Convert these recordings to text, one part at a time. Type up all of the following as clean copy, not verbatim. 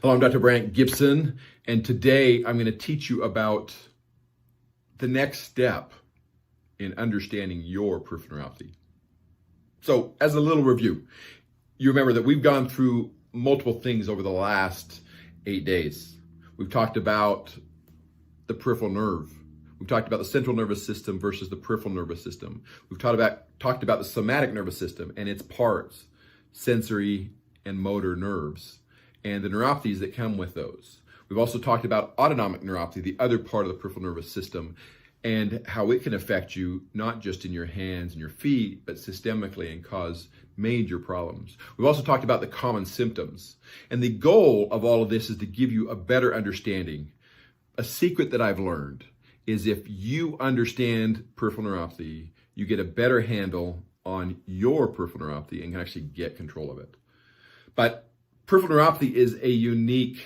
Hello, I'm Dr. Brandt Gibson, and today I'm going to teach you about the next step in understanding your peripheral neuropathy. So, as a little review, you remember that we've gone through multiple things over the last 8 days. We've talked about the peripheral nerve. We've talked about the central nervous system versus the peripheral nervous system. We've talked about the somatic nervous system and its parts, sensory and motor nerves, and the neuropathies that come with those. We've also talked about autonomic neuropathy, the other part of the peripheral nervous system, and how it can affect you not just in your hands and your feet, but systemically and cause major problems. We've also talked about the common symptoms. And the goal of all of this is to give you a better understanding. A secret that I've learned is if you understand peripheral neuropathy, you get a better handle on your peripheral neuropathy and can actually get control of it. But peripheral neuropathy is a unique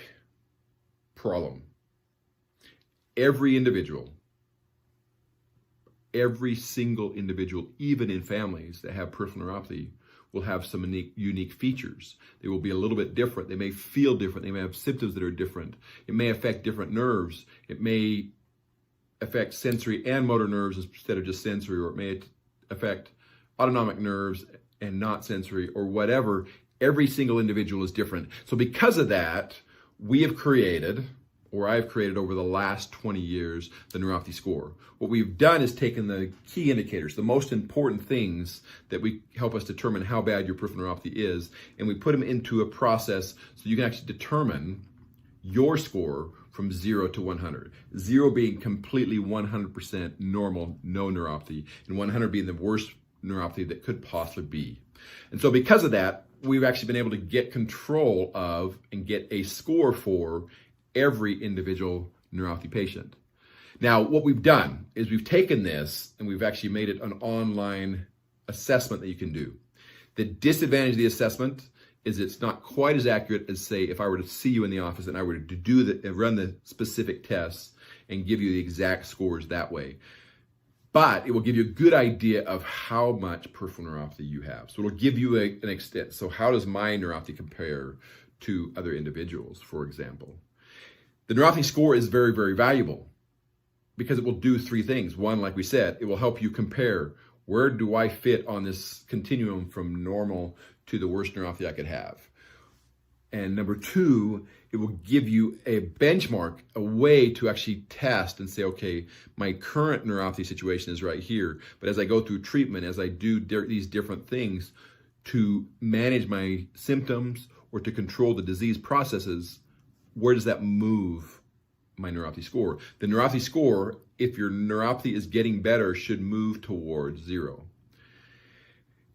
problem. Every single individual, even in families that have peripheral neuropathy, will have some unique features. They will be a little bit different. They may feel different. They may have symptoms that are different. It may affect different nerves. It may affect sensory and motor nerves instead of just sensory, or it may affect autonomic nerves and not sensory, or whatever. Every single individual is different. So because of that, we have created, or I've created over the last 20 years, the Neuropathy Score. What we've done is taken the key indicators, the most important things that help us determine how bad your peripheral neuropathy is, and we put them into a process so you can actually determine your score from 0 to 100. 0 being completely 100% normal, no neuropathy, and 100 being the worst neuropathy that could possibly be. And so because of that, we've actually been able to get control of and get a score for every individual neuropathy patient. Now, what we've done is we've taken this and we've actually made it an online assessment that you can do. The disadvantage of the assessment is it's not quite as accurate as, say, if I were to see you in the office and I were to run the specific tests and give you the exact scores that way. But it will give you a good idea of how much peripheral neuropathy you have. So it'll give you an extent. So how does my neuropathy compare to other individuals, for example? The neuropathy score is very, very valuable because it will do 3 things. One, like we said, it will help you compare where do I fit on this continuum from normal to the worst neuropathy I could have. And number 2, it will give you a benchmark, a way to actually test and say, okay, my current neuropathy situation is right here. But as I go through treatment, as I do these different things to manage my symptoms or to control the disease processes, where does that move my neuropathy score? The neuropathy score, if your neuropathy is getting better, should move towards 0.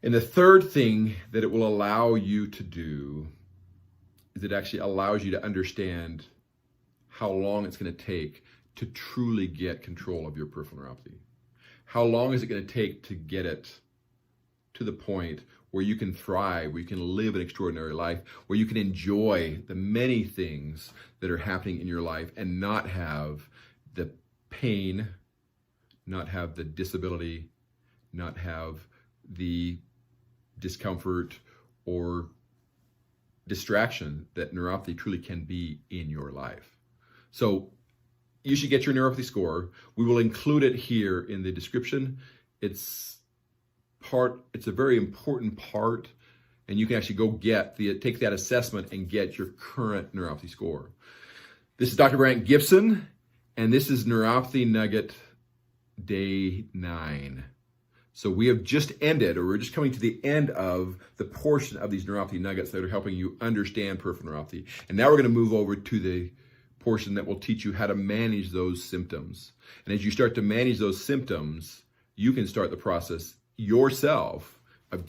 And the third thing that it will allow you to do is it actually allows you to understand how long it's going to take to truly get control of your peripheral neuropathy. How long is it going to take to get it to the point where you can thrive, where you can live an extraordinary life, where you can enjoy the many things that are happening in your life and not have the pain, not have the disability, not have the discomfort or distraction that neuropathy truly can be in your life. So you should get your neuropathy score. We will include it here in the description. It's a very important part, and you can actually go take that assessment and get your current neuropathy score. This is Dr. Brandt Gibson, and this is Neuropathy Nugget Day 9. So we have just ended, or we're just coming to the end of the portion of these neuropathy nuggets that are helping you understand peripheral neuropathy. And now we're going to move over to the portion that will teach you how to manage those symptoms. And as you start to manage those symptoms, you can start the process yourself